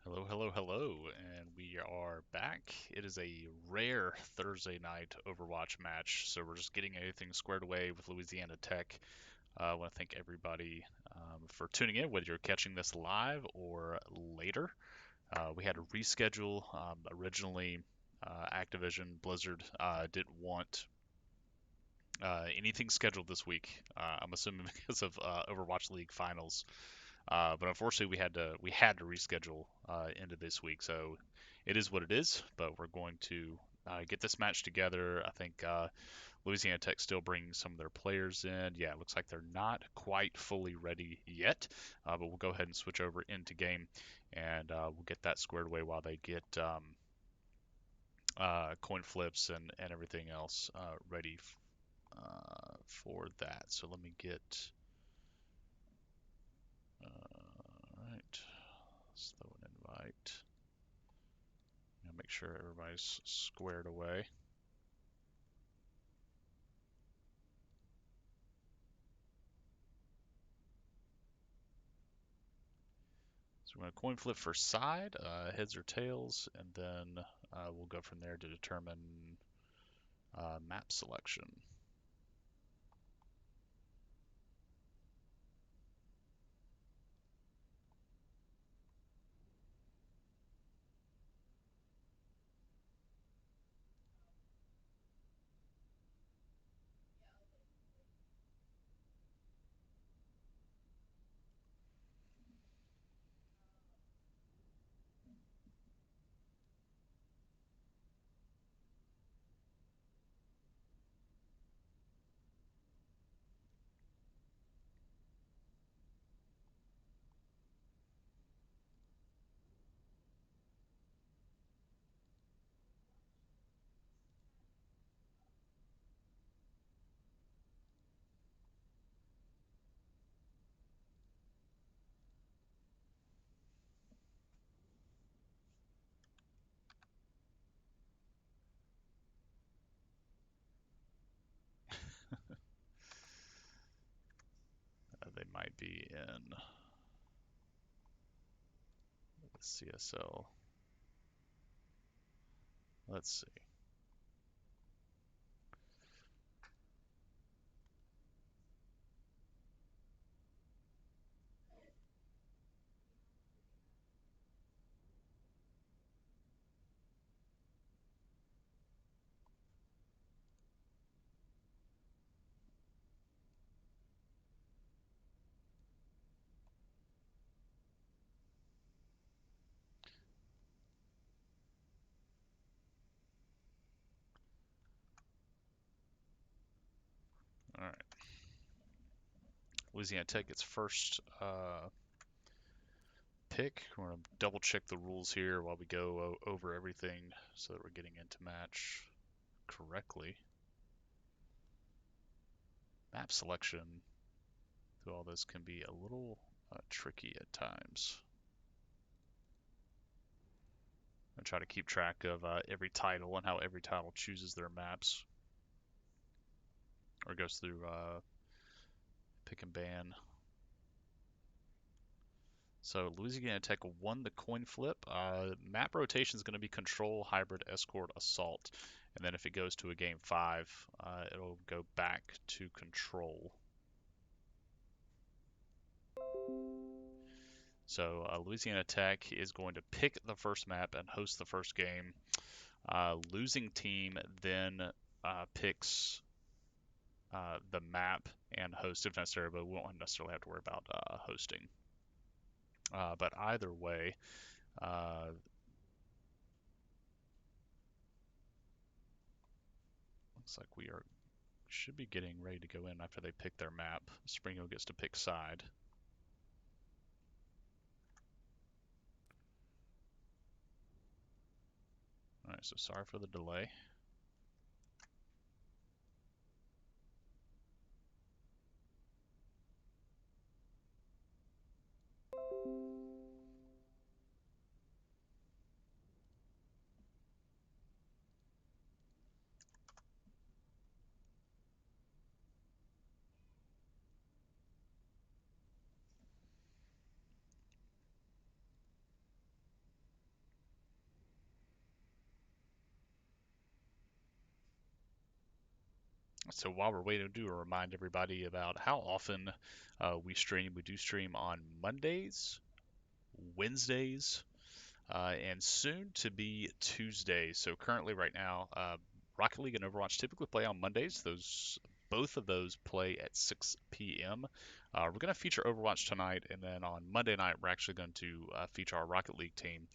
Hello, hello, hello, and we are back. It is a rare Thursday night Overwatch match, so we're just getting everything squared away with Louisiana Tech. I want to thank everybody for tuning in, whether you're catching this live or later. We had to reschedule. Originally, Activision Blizzard didn't want anything scheduled this week. I'm assuming because of Overwatch League finals. But unfortunately, we had to reschedule into this week, so it is what it is. But we're going to get this match together. I think Louisiana Tech still bringing some of their players in. Yeah, it looks like they're not quite fully ready yet, but we'll go ahead and switch over into game, and we'll get that squared away while they get coin flips and everything else ready for that. So let me get. All right, let's throw an invite. Make sure everybody's squared away. So we're going to coin flip for side, heads or tails, and then we'll go from there to determine map selection. They might be in the CSL. Let's see. All right. Louisiana Tech gets first pick. We're going to double check the rules here while we go over everything so that we're getting into match correctly. Map selection through all this can be a little tricky at times. I try to keep track of every title and how every title chooses their maps or goes through pick and ban. So Louisiana Tech won the coin flip. Map rotation is going to be control, hybrid, escort, assault. And then if it goes to a game 5, it'll go back to control. So Louisiana Tech is going to pick the first map and host the first game. Losing team then picks the map and host if necessary, but we won't necessarily have to worry about hosting. But either way, looks like we should be getting ready to go in after they pick their map. Springo gets to pick side. All right, so sorry for the delay. So while we're waiting, to remind everybody about how often we stream. We do stream on Mondays, Wednesdays, and soon to be Tuesday. So currently, right now, Rocket League and Overwatch typically play on Mondays. Those both of those play at 6 p.m. We're going to feature Overwatch tonight, and then on Monday night we're actually going to feature our Rocket League team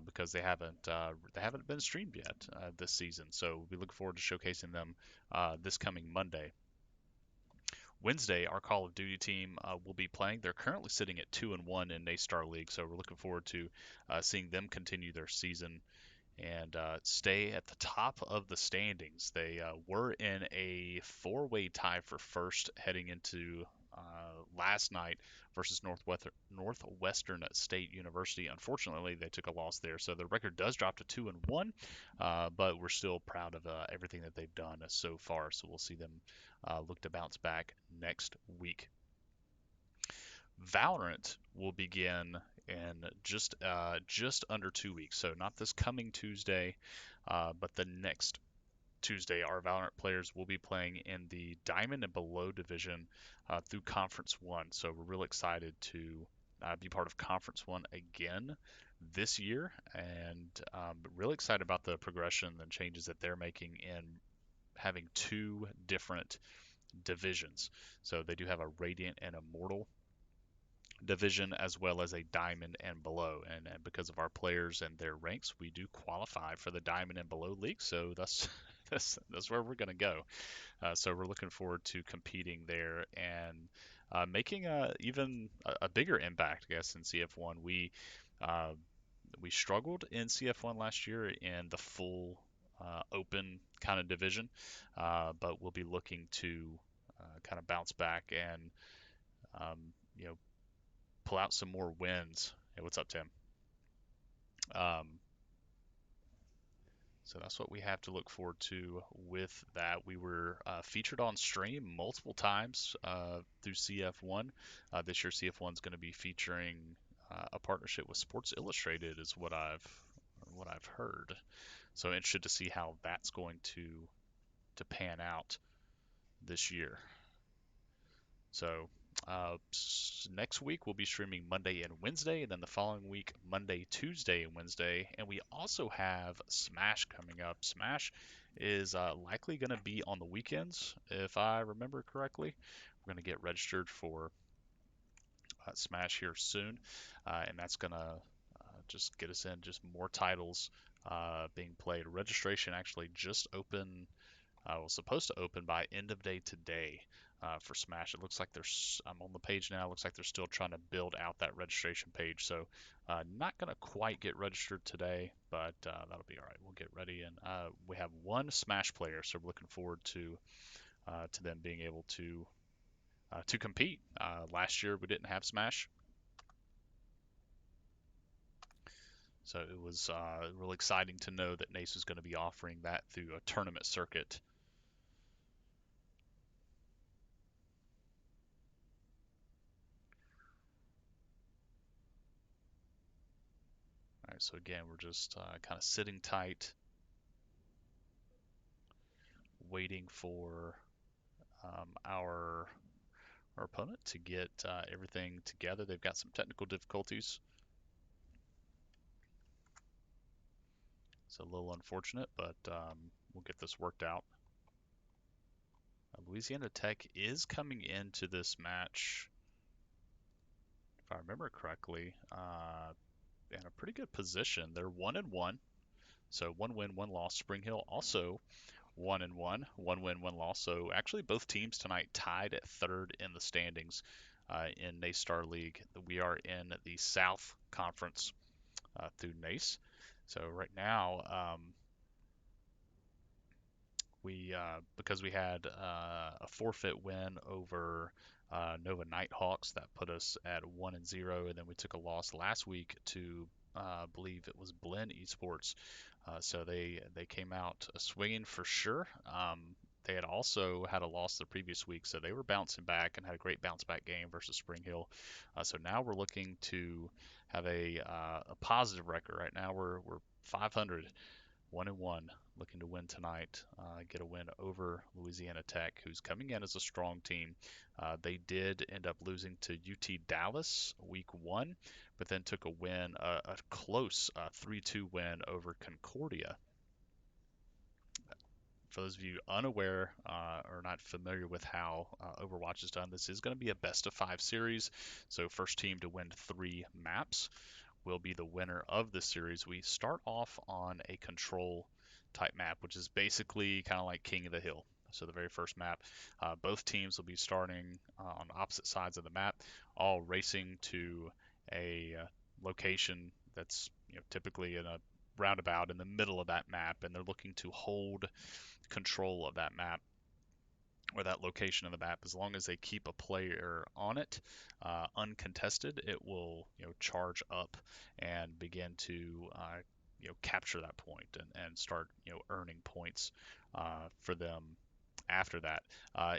because they haven't been streamed yet this season. So we look forward to showcasing them this coming Monday. Wednesday, our Call of Duty team will be playing. They're currently sitting at 2-1 in NASTAR League, so we're looking forward to seeing them continue their season and stay at the top of the standings. They were in a four-way tie for first heading into last night versus Northwestern State University. Unfortunately, they took a loss there, so the record does drop to 2-1. But we're still proud of everything that they've done so far. So we'll see them look to bounce back next week. Valorant will begin in just under 2 weeks. So not this coming Tuesday, but the next Tuesday. Our Valorant players will be playing in the Diamond and Below division through Conference One. So we're really excited to be part of Conference One again this year, and really excited about the progression and changes that they're making in having two different divisions. So they do have a Radiant and Immortal division as well as a diamond and below. And because of our players and their ranks, we do qualify for the diamond and below league. So that's that's where we're going to go. So we're looking forward to competing there and making even a bigger impact, I guess, in CF1. Uh, we struggled in CF1 last year in the full open kind of division, but we'll be looking to kind of bounce back and um, you know pull out some more wins. Hey, what's up, Tim? Um, so that's what we have to look forward to with that. We were featured on stream multiple times through CF1. This year, CF1 is going to be featuring a partnership with Sports Illustrated, is what I've heard. So interested to see how that's going to pan out this year. So next week we'll be streaming Monday and Wednesday, and then the following week Monday, Tuesday, and Wednesday. And we also have Smash coming up. Smash is likely going to be on the weekends, if I remember correctly. We're going to get registered for Smash here soon, and that's going to just get us in just more titles being played. Registration actually just opened was supposed to open by end of day today for Smash. It looks like I'm on the page now. It looks like they're still trying to build out that registration page. So not going to quite get registered today, but that'll be all right. We'll get ready. And we have one Smash player, so we're looking forward to them being able to compete. Last year we didn't have Smash. So it was really exciting to know that NACE is going to be offering that through a tournament circuit. All right, so again, we're just kind of sitting tight, waiting for our opponent to get everything together. They've got some technical difficulties. It's a little unfortunate, but we'll get this worked out. Louisiana Tech is coming into this match, if I remember correctly, in a pretty good position. They're 1-1, so one win, one loss. Spring Hill also 1-1, one win, one loss. So actually, both teams tonight tied at third in the standings in NASTAR League. We are in the South Conference through NACE. So right now, we because we had a forfeit win over Nova Nighthawks that put us at 1-0, and then we took a loss last week to believe it was Blinn Esports. So they came out swinging for sure. They had also had a loss the previous week, so they were bouncing back and had a great bounce back game versus Spring Hill. So now we're looking to have a positive record. Right now we're 500, 1-1. looking to win tonight, get a win over Louisiana Tech, who's coming in as a strong team. They did end up losing to UT Dallas week one, but then took a win, a close 3-2 win over Concordia. For those of you unaware or not familiar with how Overwatch is done, this is going to be a best of 5 series. So first team to win 3 maps will be the winner of the series. We start off on a control type map, which is basically kind of like King of the Hill. So the very first map, both teams will be starting on opposite sides of the map, all racing to a location that's typically in a roundabout in the middle of that map, and they're looking to hold control of that map or that location of the map. As long as they keep a player on it uncontested, it will charge up and begin to capture that point and start earning points for them after that.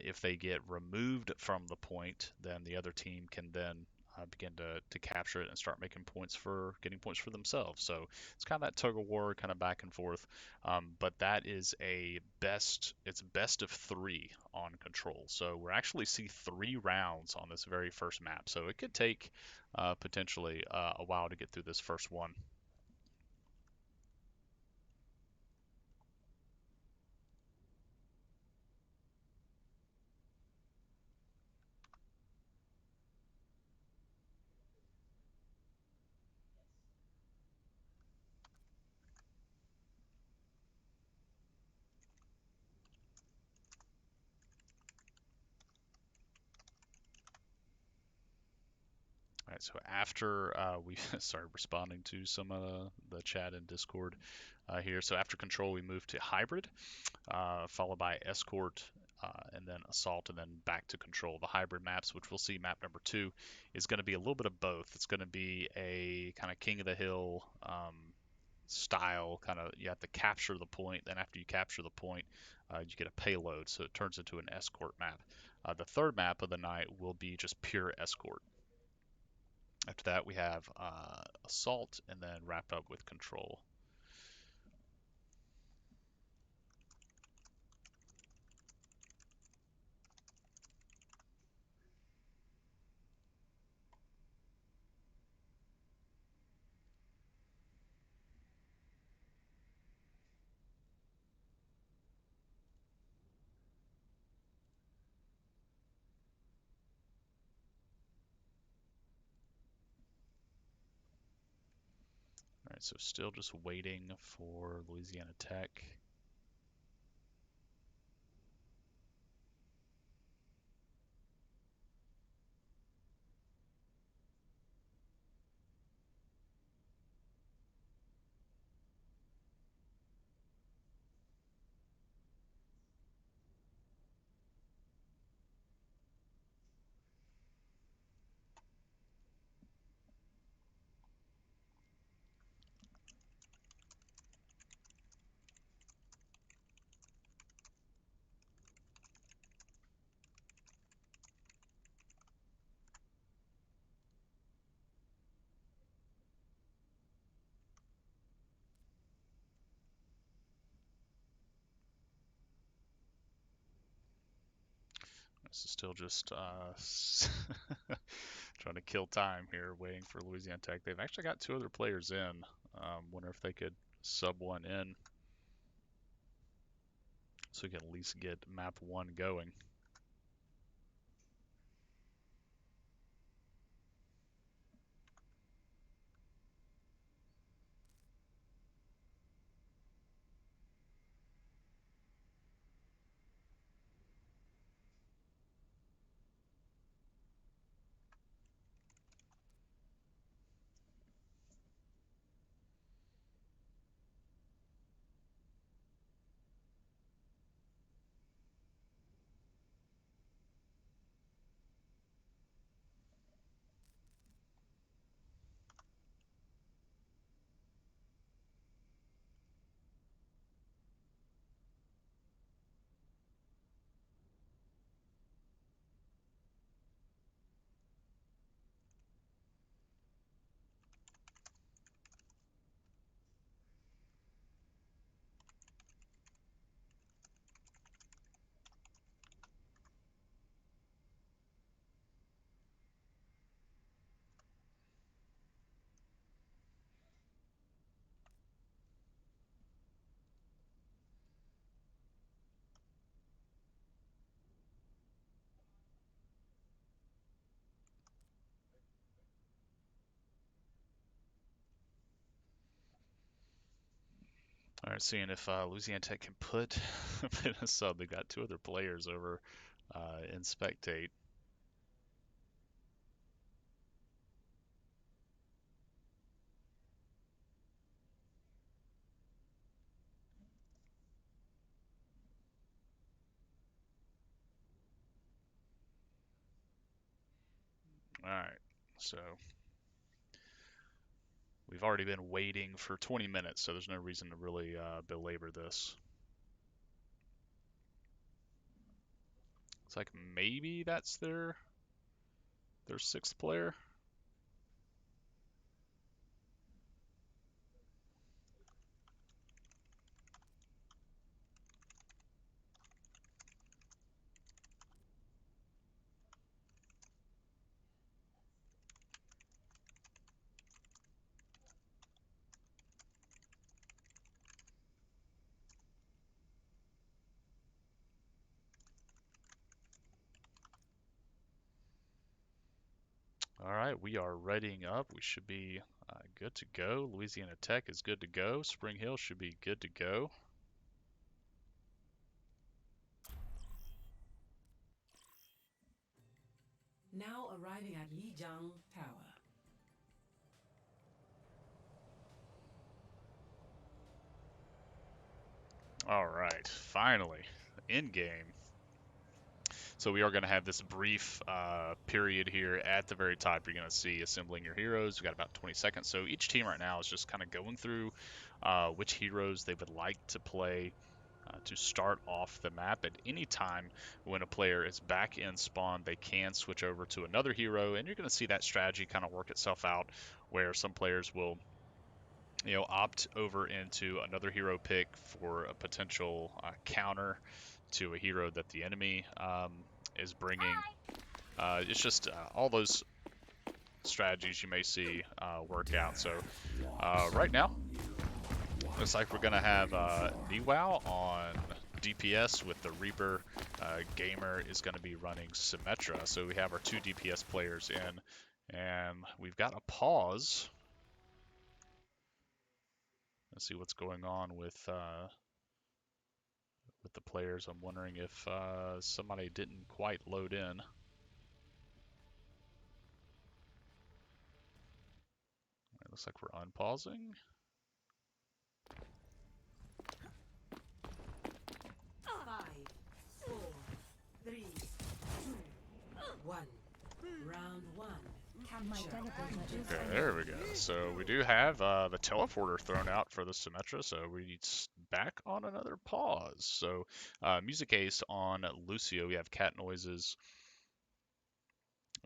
If they get removed from the point, then the other team can then begin to capture it and start making points for getting points for themselves. So it's kind of that tug of war, kind of back and forth. But that is it's best of 3 on control. So we're actually see 3 rounds on this very first map. So it could take potentially a while to get through this first one. All right, so after we started responding to some of the chat and Discord here, so after control, we moved to hybrid, followed by escort, and then assault, and then back to control. The hybrid maps, which we'll see map number 2, is going to be a little bit of both. It's going to be a kind of king of the hill style, kind of you have to capture the point. Then after you capture the point, you get a payload, so it turns into an escort map. The third map of the night will be just pure escort. After that, we have assault, and then wrap up with control. All right, so still just waiting for Louisiana Tech. This is still just trying to kill time here, waiting for Louisiana Tech. They've actually got 2 other players in. Wonder if they could sub one in so we can at least get map 1 going. All right, seeing if Louisiana Tech can put in a sub. They got two other players over in spectate. All right, so we've already been waiting for 20 minutes, so there's no reason to really belabor this. It's like maybe that's their sixth player. All right, we are readying up. We should be good to go. Louisiana Tech is good to go. Spring Hill should be good to go. Now arriving at Lijiang Tower. All right, finally, in game. So we are going to have this brief period here at the very top. You're going to see assembling your heroes. We've got about 20 seconds. So each team right now is just kind of going through which heroes they would like to play to start off the map. At any time when a player is back in spawn, they can switch over to another hero, and you're going to see that strategy kind of work itself out where some players will opt over into another hero pick for a potential counter to a hero that the enemy is bringing. It's just all those strategies you may see work out. So right now, looks like we're going to have Niwao on DPS with the Reaper. Gamer is going to be running Symmetra. So we have our two DPS players in, and we've got a pause. Let's see what's going on with the players. I'm wondering if somebody didn't quite load in. It looks like we're unpausing. Five, four, three, two, one. Round one. Okay, there we go. So we do have the teleporter thrown out for the Symmetra, so we're back on another pause. So music ace on Lucio. We have cat noises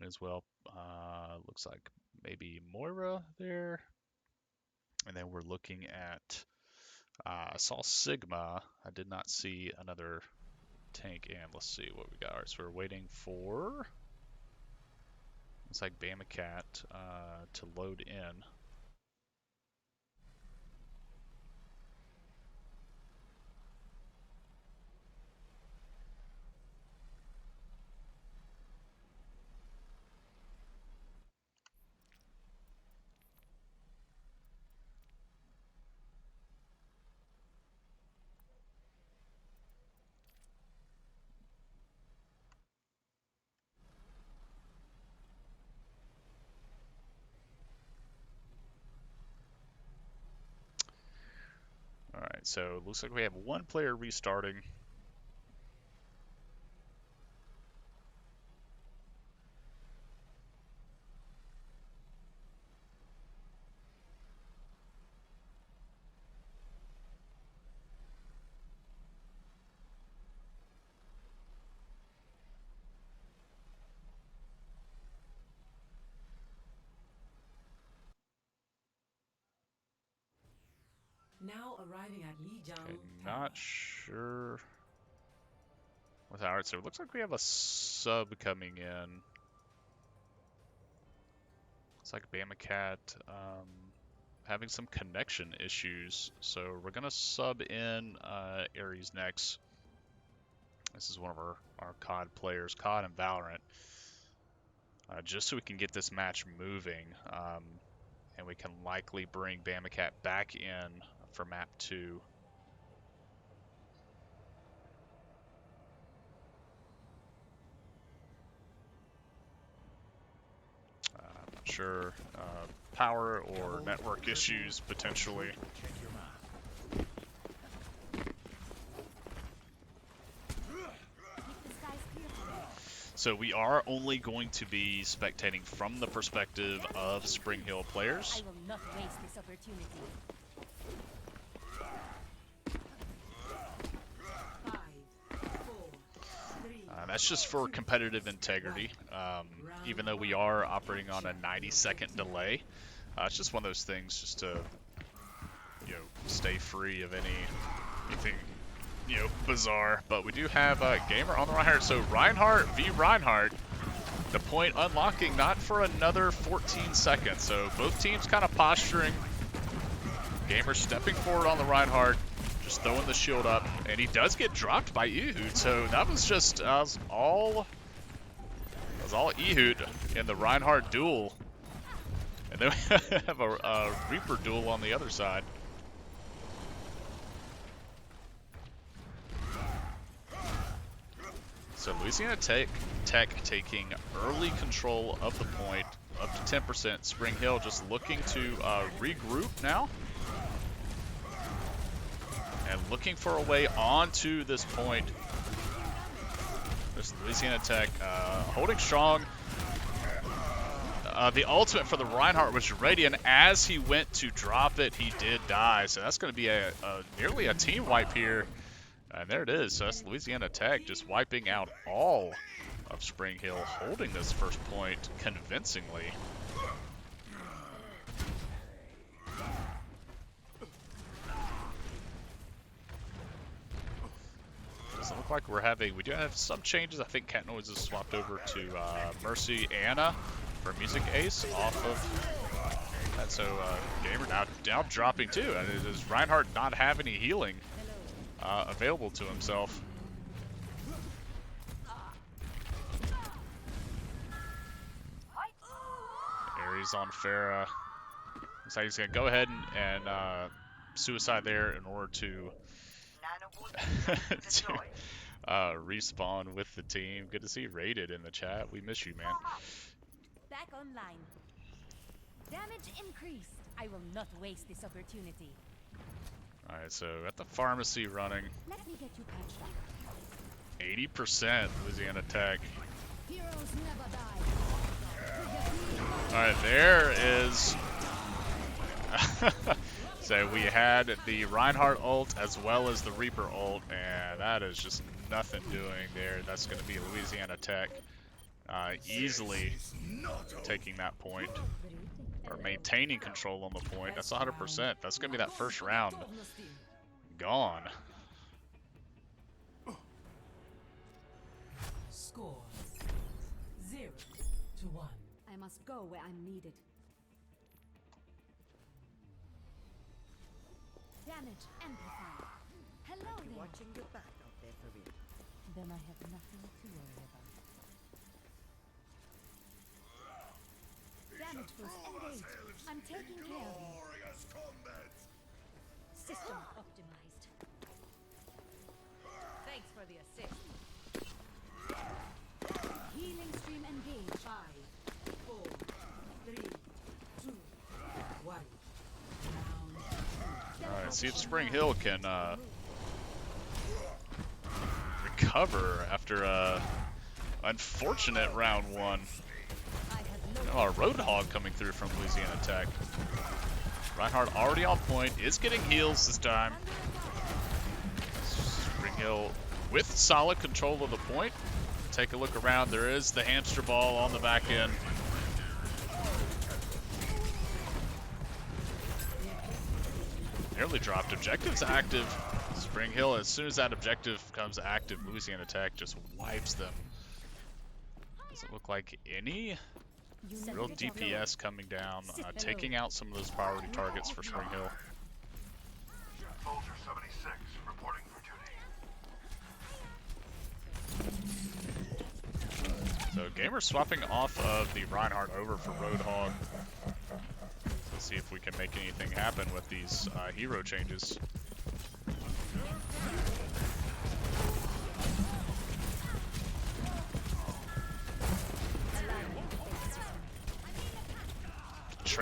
as well. Looks like maybe Moira there. And then we're looking at, I saw Sigma. I did not see another tank in. Let's see what we got. All right, so we're waiting for, it's like Bama Cat to load in. All right, so it looks like we have one player restarting. Now arriving at Lijiang Okay, Tower. not sure. All right, so it looks like we have a sub coming in. It's like Bama Cat having some connection issues, so we're gonna sub in Ares next. This is one of our COD players, COD and Valorant, just so we can get this match moving, and we can likely bring Bama Cat back in for map 2. Sure, power or network issues potentially. So we are only going to be spectating from the perspective of Spring Hill players. I will not waste this opportunity. 5, 4, 3. That's just for competitive integrity. Even though we are operating on a 90-second delay, it's just one of those things just to, stay free of anything, bizarre. But we do have Gamer on the Reinhardt. So Reinhardt v Reinhardt, the point unlocking not for another 14 seconds. So both teams kind of posturing. Gamer stepping forward on the Reinhardt, just throwing the shield up, and he does get dropped by Ehud. So that was just all Ehud in the Reinhardt duel. And then we have a Reaper duel on the other side. So Louisiana Tech taking early control of the point, up to 10%. Spring Hill just looking to regroup now. And looking for a way onto this point. There's Louisiana Tech holding strong. The ultimate for the Reinhardt was ready, and as he went to drop it, he did die. So that's going to be nearly a team wipe here. And there it is. So that's Louisiana Tech just wiping out all of Spring Hill, holding this first point convincingly. Doesn't look like we do have some changes. I think Cat Noise has swapped over to Mercy Anna for Music Ace off of that. So Gamer now dropping too. And does Reinhardt not have any healing available to himself? Ares on Pharah. Looks like he's going to go ahead and suicide there in order to respawn with the team. Good to see Rated in the chat. We miss you, man. Back online. Damage increased. I will not waste this opportunity. Alright, so at the pharmacy running. Let me get you patched up. 80% Louisiana Tech. Heroes never die. Alright, there is... So we had the Reinhardt ult as well as the Reaper ult, and that is just nothing doing there. That's going to be Louisiana Tech easily taking that point, or maintaining control on the point. That's 100%. That's going to be that first round gone. Score 0-1. I must go where I'm needed. Damage amplified. Hello there. Watching your back out there for real. Then I have nothing to worry about. Damage boost engaged. I'm taking care of you. System optimized. Thanks for the assist. Healing stream engaged. 5, 4, 3, 2, 1. Alright, see if Spring Hill can recover after a unfortunate round one. Our Roadhog coming through from Louisiana Tech. Reinhardt already on point, is getting heals this time. Spring Hill with solid control of the point. Take a look around, there is the hamster ball on the back end. Nearly dropped. Objective's active. Spring Hill, as soon as that objective becomes active, Louisiana Tech just wipes them. Doesn't look like any real DPS coming down, taking out some of those priority targets for Spring Hill. Soldier 76, reporting for duty. So Gamer swapping off of the Reinhardt over for Roadhog. Let's see if we can make anything happen with these hero changes.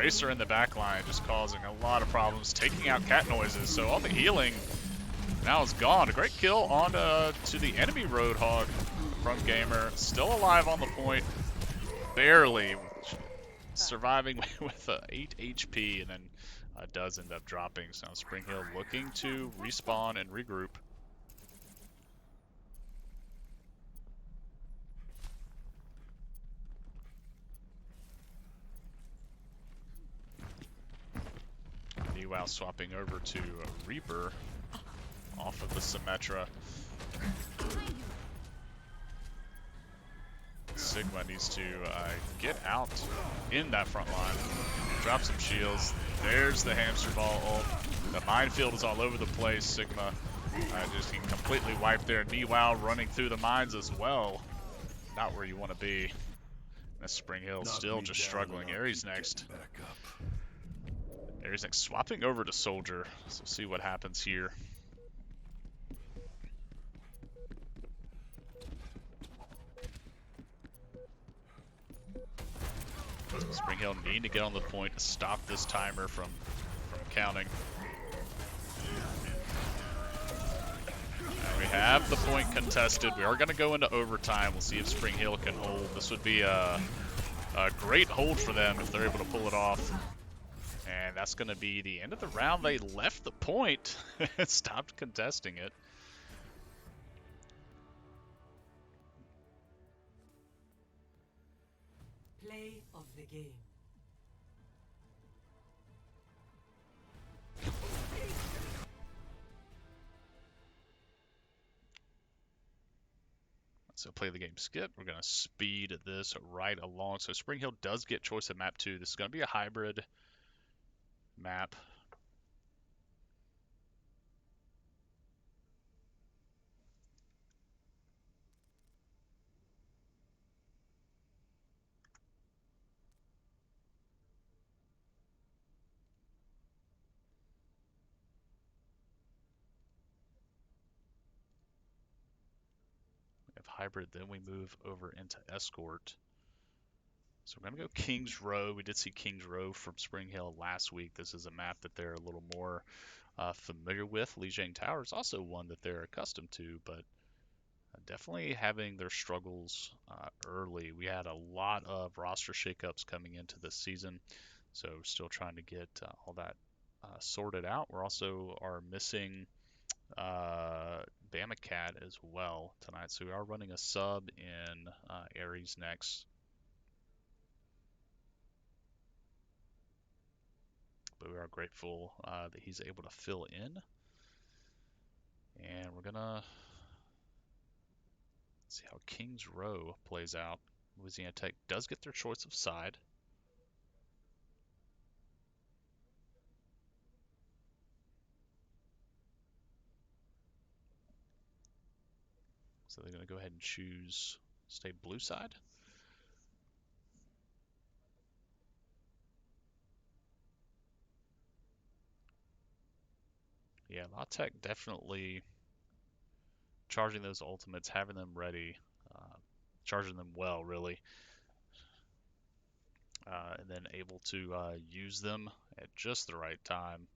Tracer in the back line just causing a lot of problems, taking out cat noises, so all the healing now is gone. A great kill on to the enemy Roadhog from Gamer. Still alive on the point, barely surviving with 8 HP, and then does end up dropping. So now Spring Hill looking to respawn and regroup. Meanwhile, swapping over to Reaper off of the Symmetra. Sigma needs to get out in that front line, drop some shields. There's the hamster ball ult. The minefield is all over the place. Sigma just getting completely wiped there. Meanwhile, running through the mines as well. Not where you want to be. And Spring Hill still just struggling. Ares next. Ares next, swapping over to Soldier. So see what happens here. Spring Hill need to get on the point to stop this timer from counting. And we have the point contested. We are going to go into overtime. We'll see if Spring Hill can hold. This would be a great hold for them if they're able to pull it off. And that's going to be the end of the round. They left the point and stopped contesting it. Play of the game. So play the game skip. We're going to speed this right along. So Spring Hill does get choice of map 2. This is going to be a hybrid map. We have hybrid, then we move over into escort. So we're going to go King's Row. We did see King's Row from Spring Hill last week. This is a map that they're a little more familiar with. Lijiang Tower is also one that they're accustomed to, but definitely having their struggles early. We had a lot of roster shakeups coming into this season, so still trying to get all that sorted out. We're also are missing Bama Cat as well tonight, so we are running a sub in Ares next. But we are grateful that he's able to fill in. And we're gonna see how King's Row plays out. Louisiana Tech does get their choice of side. So they're gonna go ahead and choose stay blue side. Yeah, La Tech definitely charging those ultimates, having them ready, charging them well, really. And then able to use them at just the right time,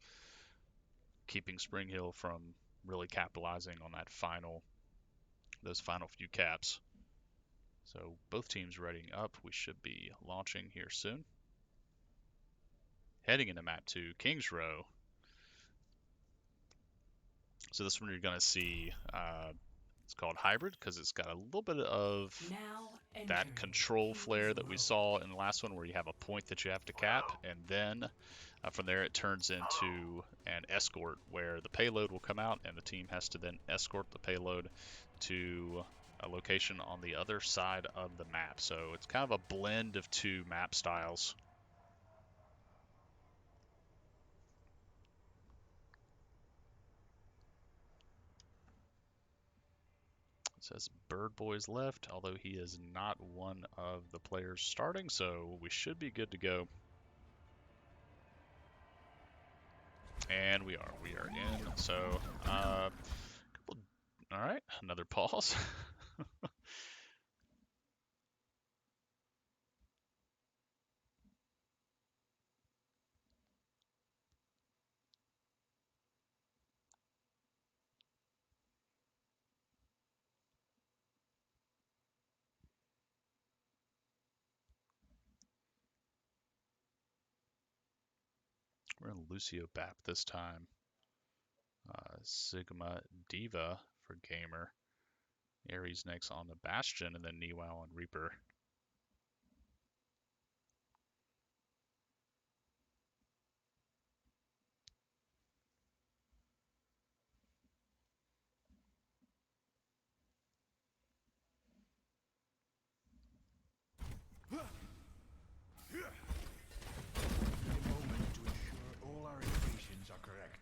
keeping Spring Hill from really capitalizing on those final few caps. So both teams readying up. We should be launching here soon. Heading into map 2, King's Row. So this one you're going to see, it's called hybrid because it's got a little bit of that control flare that we saw in the last one where you have a point that you have to cap, and then from there it turns into an escort where the payload will come out and the team has to then escort the payload to a location on the other side of the map. So it's kind of a blend of two map styles. It says Bird Boy's left, although he is not one of the players starting, so we should be good to go. And we are in. So, all right, another pause. We're in Lucio Bap this time. Sigma Diva for Gamer. Ares next on the Bastion, and then Niwao on Reaper. A moment to ensure all our equations are correct.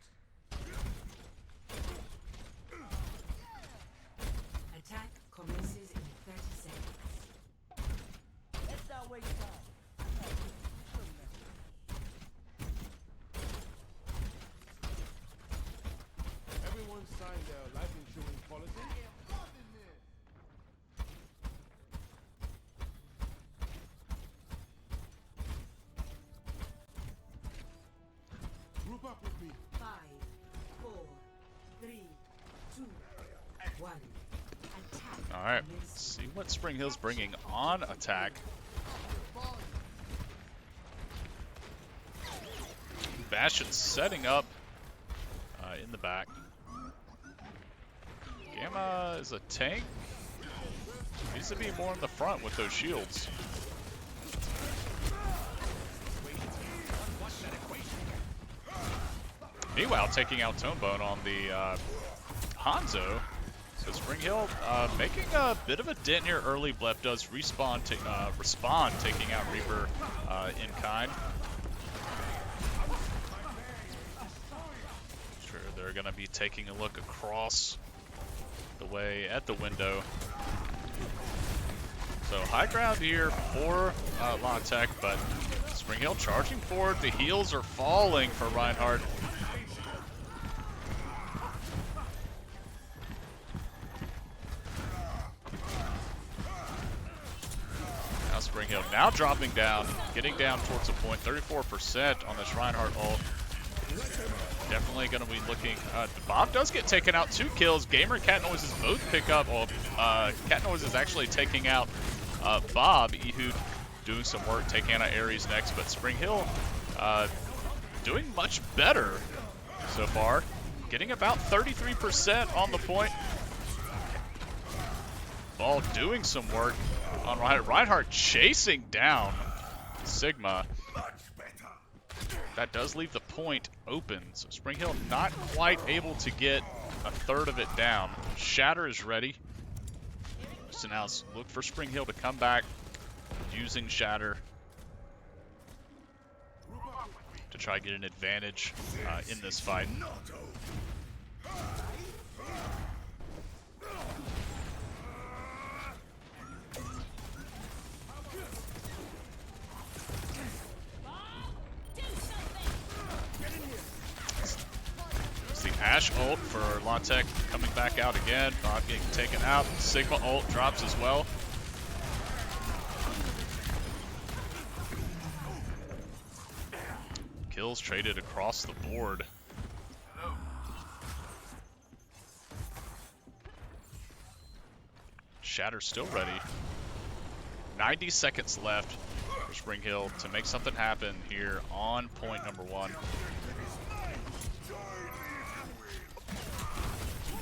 Attack commences in 30 seconds. Let's not waste time. Everyone signed their life insurance policy. Group up with me. 5, 4, 3, 2, 1. Attack. All right, commences. let's see what Spring Hill's bringing on attack. Bastion setting up in the back. Gamma is a tank. Needs to be more in the front with those shields. Meanwhile, taking out Tonebone on the Hanzo. So Spring Hill making a bit of a dent here early. Blep does respond, taking out Reaper in kind. Sure, they're going to be taking a look across the way at the window. So high ground here for La Tech, but Spring Hill charging forward. The heals are falling for Reinhardt. Now Spring Hill now dropping down, getting down towards the point. 34% on this Reinhardt ult. Definitely going to be looking. Bob does get taken out. 2 kills. Gamer and Cat Noises both pick up. Well, Cat Noise is actually taking out Bob. Ehud doing some work, taking out Ares next. But Spring Hill doing much better so far. Getting about 33% on the point. Ball doing some work on Reinhardt. Reinhardt chasing down Sigma. That does leave the point open, so Spring Hill not quite able to get a third of it down. Shatter is ready. So now let's look for Spring Hill to come back using Shatter to try to get an advantage in this fight. Ash ult for Latek coming back out again. Bob getting taken out. Sigma ult drops as well. Kills traded across the board. Shatter still ready. 90 seconds left for Spring Hill to make something happen here on point number 1.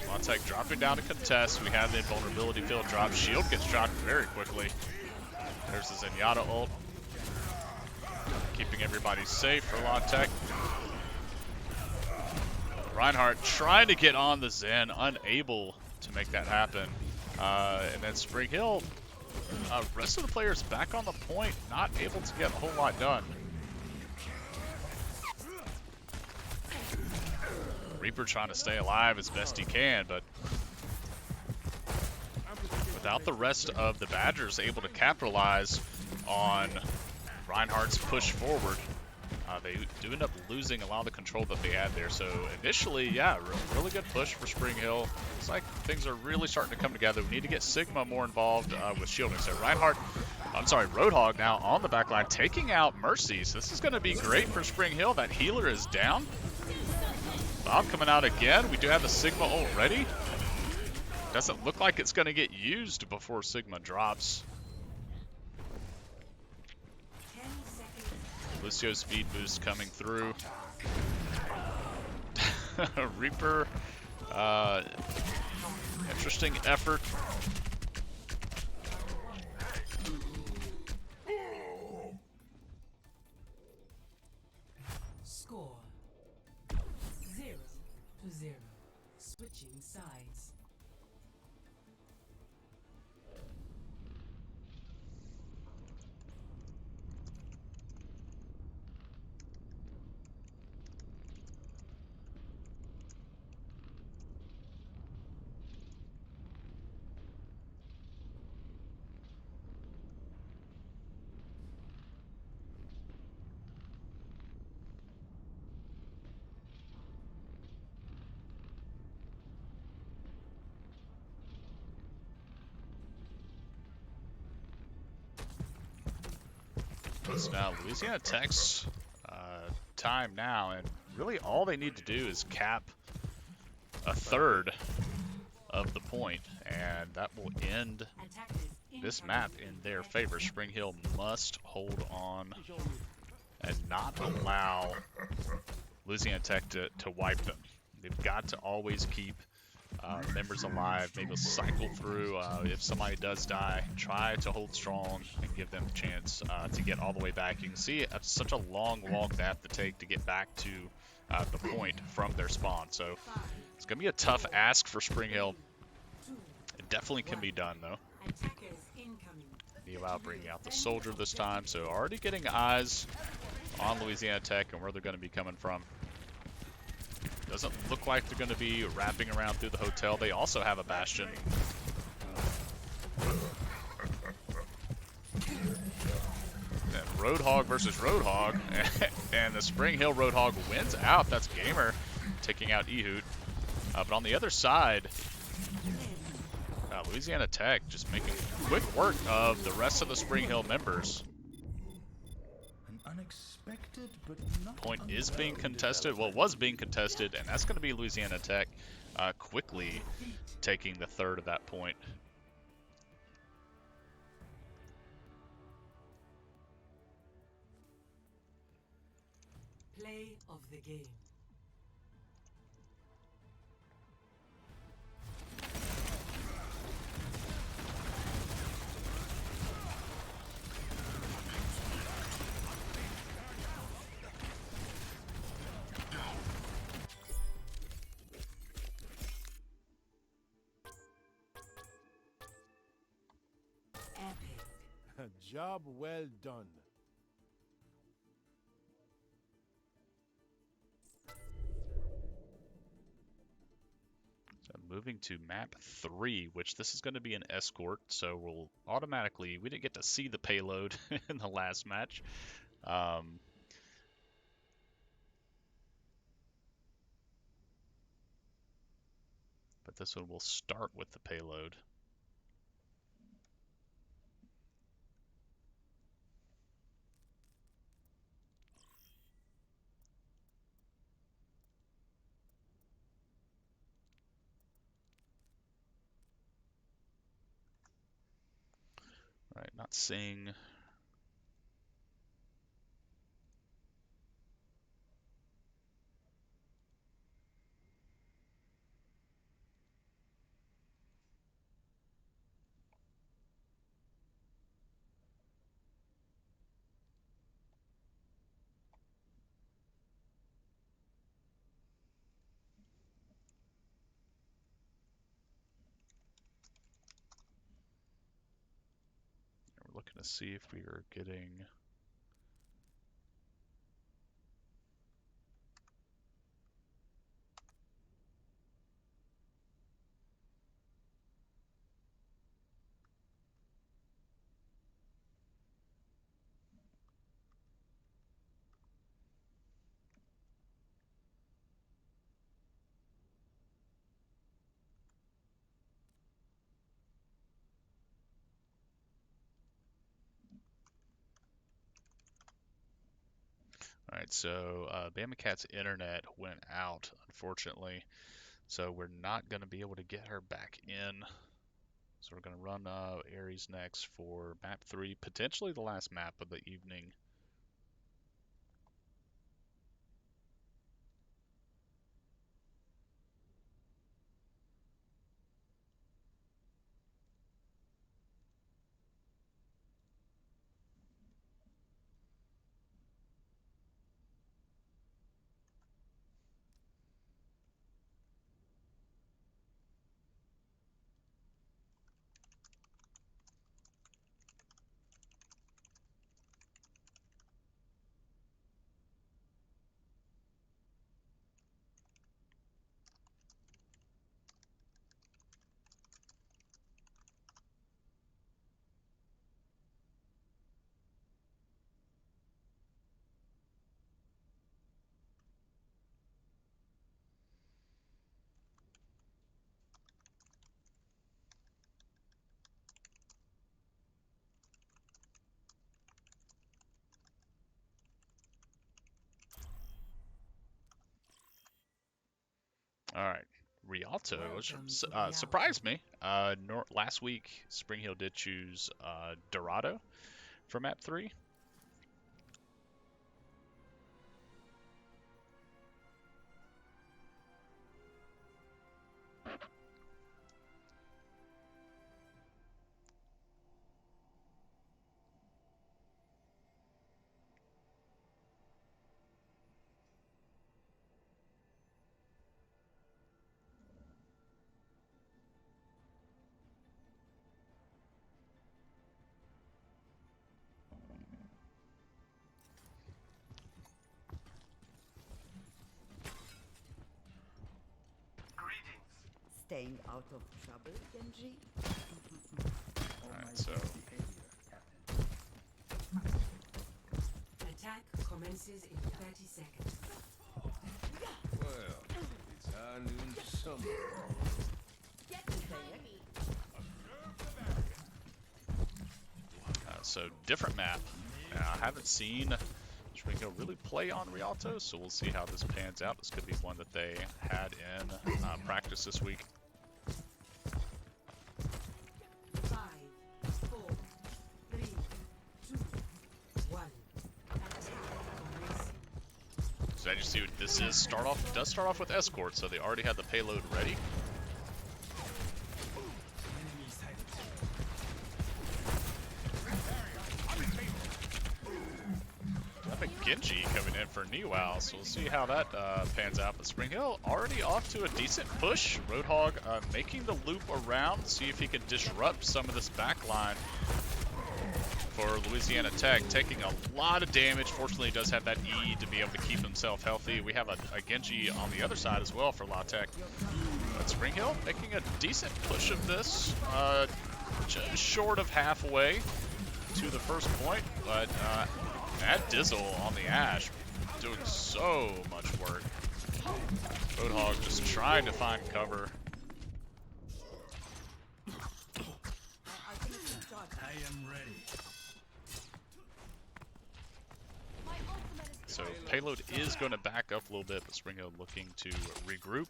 Montec dropping down to contest. We have the invulnerability field drop. Shield gets dropped very quickly. There's the Zenyatta ult. Keeping everybody safe for Montec. Reinhardt trying to get on the Zen, unable to make that happen. And then Spring Hill, rest of the players back on the point, not able to get a whole lot done. Reaper trying to stay alive as best he can, but without the rest of the Badgers able to capitalize on Reinhardt's push forward, they do end up losing a lot of the control that they had there. So initially, yeah, really good push for Spring Hill. It's like things are really starting to come together. We need to get Sigma more involved with shielding. So Roadhog now on the back line, taking out Mercy. So this is going to be great for Spring Hill. That healer is down. Bob coming out again. We do have the Sigma ult ready. Doesn't look like it's going to get used before Sigma drops. 10 seconds. Lucio speed boost coming through. Reaper, interesting effort. Score 0-0. Switching sides. So now Louisiana Tech's time now, and really all they need to do is cap a third of the point, and that will end this map in their favor. Spring Hill must hold on and not allow Louisiana Tech to wipe them. They've got to always keep members alive, maybe cycle through. If somebody does die, try to hold strong and give them a chance to get all the way back. You can see it's such a long walk they have to take to get back to the point from their spawn. So it's going to be a tough ask for Spring Hill. It definitely can be done, though. Neo bringing out the soldier this time, so already getting eyes on Louisiana Tech and where they're going to be coming from. Doesn't look like they're going to be wrapping around through the hotel. They also have a bastion. And Roadhog versus Roadhog, and the Spring Hill Roadhog wins out. That's Gamer taking out Ehud. But on the other side, Louisiana Tech just making quick work of the rest of the Spring Hill members. An unexpected but not Point is being contested. Well, it was being contested, and that's going to be Louisiana Tech quickly taking the third of that point. Play of the game. Epic. Job well done. So moving to map 3, which this is going to be an escort, so we'll automatically, we didn't get to see the payload in the last match. But this one will start with the payload. All right, not seeing. We're looking to see if we are getting. All right, so Bama Cat's internet went out, unfortunately, so we're not going to be able to get her back in. So we're going to run Ares next for map 3, potentially the last map of the evening. All right. Rialto Welcome to surprised reality. me. Last week, Spring Hill did choose Dorado for map 3. Staying out of trouble, Genji? All right, so Attack commences in 30 seconds. Well, it's high noon summer. Get behind me. so different map. I haven't seen Spring Hill really play on Rialto, so we'll see how this pans out. This could be one that they had in practice this week. 5, 4, 3, 2, 1. Attack commencing. So as you see what this is, does start off with escort, so they already had the payload ready. Genji coming in for Niwao, so we'll see how that pans out. But Spring Hill already off to a decent push. Roadhog making the loop around, see if he can disrupt some of this back line for Louisiana Tech, taking a lot of damage. Fortunately, he does have that E to be able to keep himself healthy. We have a Genji on the other side as well for La Tech. But Spring Hill making a decent push of this, just short of halfway to the first point, but that Dizzle on the Ashe doing so much work. Roadhog just trying to find cover. I am ready. My ultimate is So payload is going to back up a little bit, but Spring Hill looking to regroup.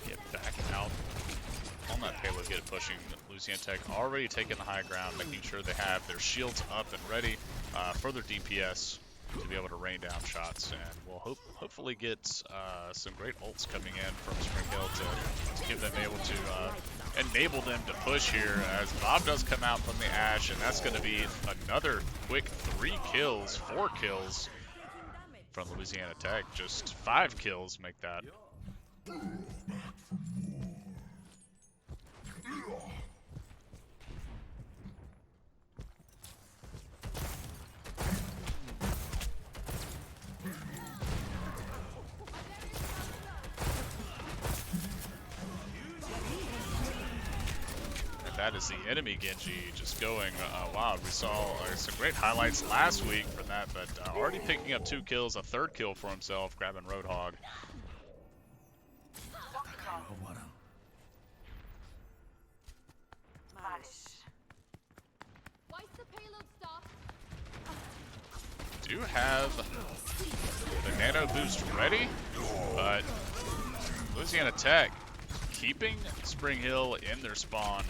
Get back out on that payload, get it pushing. Louisiana Tech already taking the high ground, making sure they have their shields up and ready for their DPS to be able to rain down shots. And we'll hopefully get some great ults coming in from Spring Hill to give them able to enable them to push here, as Bob does come out from the Ashe, and that's going to be another quick 4 kills from Louisiana Tech. Just 5 kills make that. That is the enemy Genji just going wild. We saw some great highlights last week for that, but already picking up 2 kills, a 3rd kill for himself, grabbing Roadhog. Why's the payload stop? Do have the nano boost ready, but Louisiana Tech keeping Spring Hill in their spawn.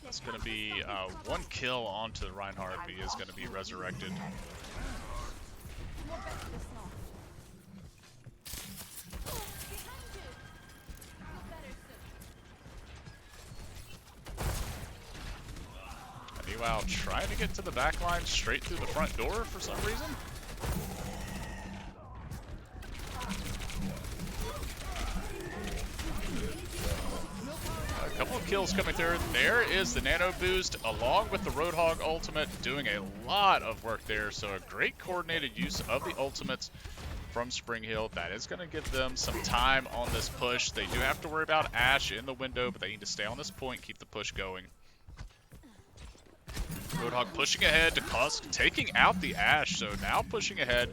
That's going to be 1 kill onto the Reinhardt, but he is going to be resurrected. More back to the snow. Behind you. Feel better soon. Meanwhile, trying to get to the back line straight through the front door for some reason. A couple of kills coming through. There is the nano boost along with the Roadhog ultimate, doing a lot of work there. So a great coordinated use of the ultimates from Spring Hill. That is going to give them some time on this push. They do have to worry about Ashe in the window, but they need to stay on this point, keep the push going. Roadhog pushing ahead to taking out the Ashe, so now pushing ahead.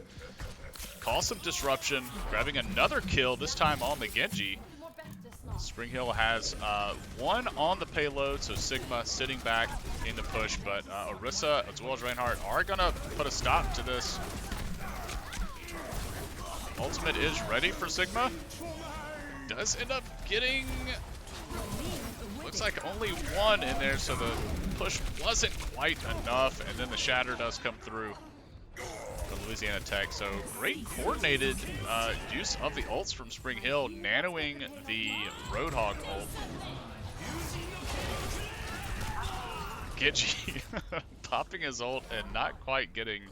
Cause some disruption, grabbing another kill, this time on the Genji. More back to the snow. Spring Hill has 1 on the payload, so Sigma sitting back in the push, but Orisa as well as Reinhardt are going to put a stop to this. Ultimate is ready for Sigma. Does end up getting, looks like only one in there, so the push wasn't quite enough, and then the shatter does come through for Louisiana Tech. So great coordinated use of the ults from Spring Hill, nanoing the Roadhog ult. Genji popping his ult and not quite getting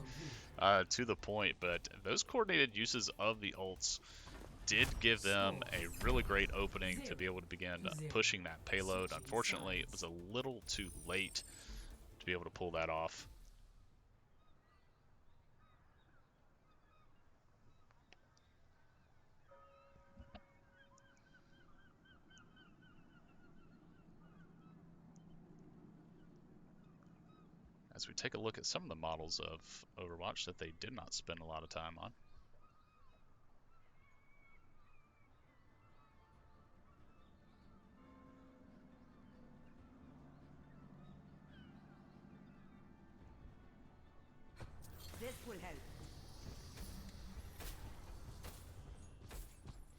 to the point, but those coordinated uses of the ults did give them a really great opening to be able to begin pushing that payload. Unfortunately, it was a little too late to be able to pull that off. As we take a look at some of the models of Overwatch that they did not spend a lot of time on. This will help.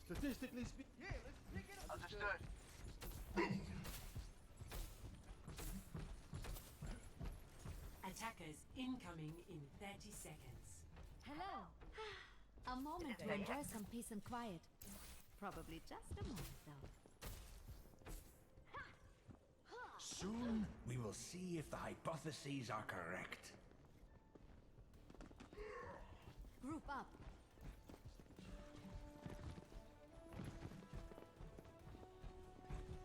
Statistically speaking, yeah, let's pick it up. Understood. Attackers incoming in 30 seconds. Hello. A moment to enjoy some peace and quiet. Probably just a moment, though. Soon we will see if the hypotheses are correct. Group up.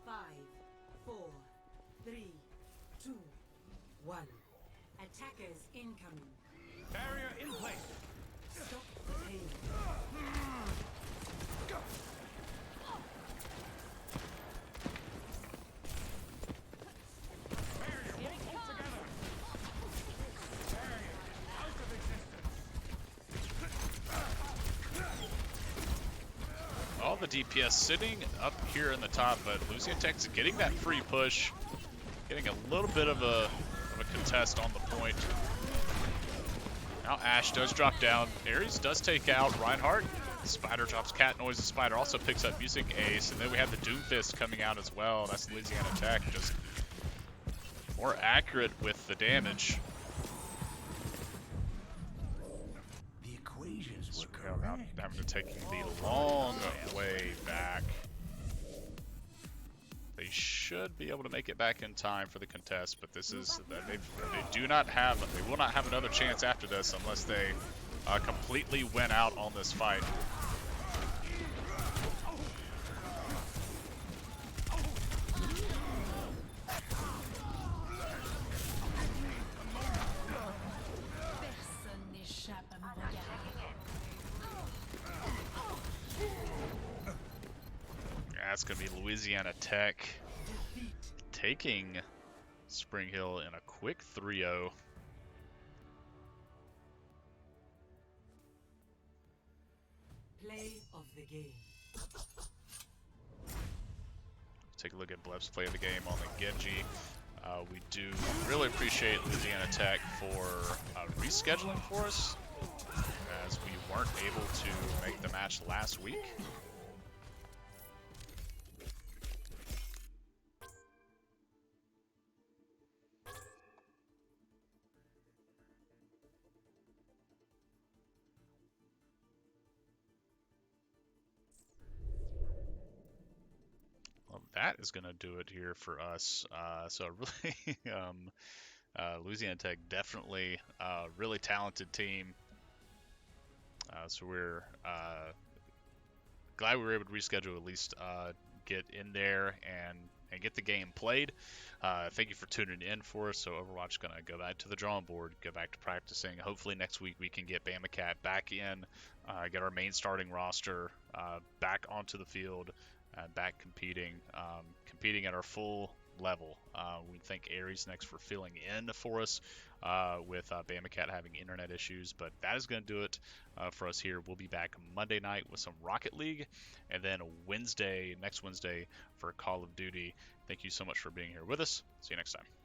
Five, four, three, two, one. Attackers incoming. Barrier in place. Stop the pain. All the DPS sitting up here in the top, but Louisiana Tech's getting that free push, getting a little bit of a contest on the point. Now Ashe does drop down. Ares does take out Reinhardt. Spider drops cat noise. The Spider also picks up Music Ace, and then we have the Doomfist coming out as well. That's Louisiana Tech, just more accurate with the damage. The equations were Now correct. having to take the long way back. They should be able to make it back in time for the contest, but this is they will not have another chance after this unless they completely win out on this fight. That's going to be Louisiana Tech taking Spring Hill in a quick 3-0. Play of the game. Take a look at Blev's play of the game on the Genji. We do really appreciate Louisiana Tech for rescheduling for us, as we weren't able to make the match last week. Well, that is going to do it here for us. So really, Louisiana Tech definitely a really talented team. So we're glad we were able to reschedule, at least get in there and get the game played. Thank you for tuning in for us. So Overwatch is going to go back to the drawing board, go back to practicing. Hopefully next week we can get Bama Cat back in, get our main starting roster back onto the field, back competing at our full level. We thank Ares next for filling in for us with Bama Cat having internet issues, but that is going to do it for us here. We'll be back Monday night with some Rocket League, and then next Wednesday for Call of Duty. Thank you so much for being here with us. See you next time.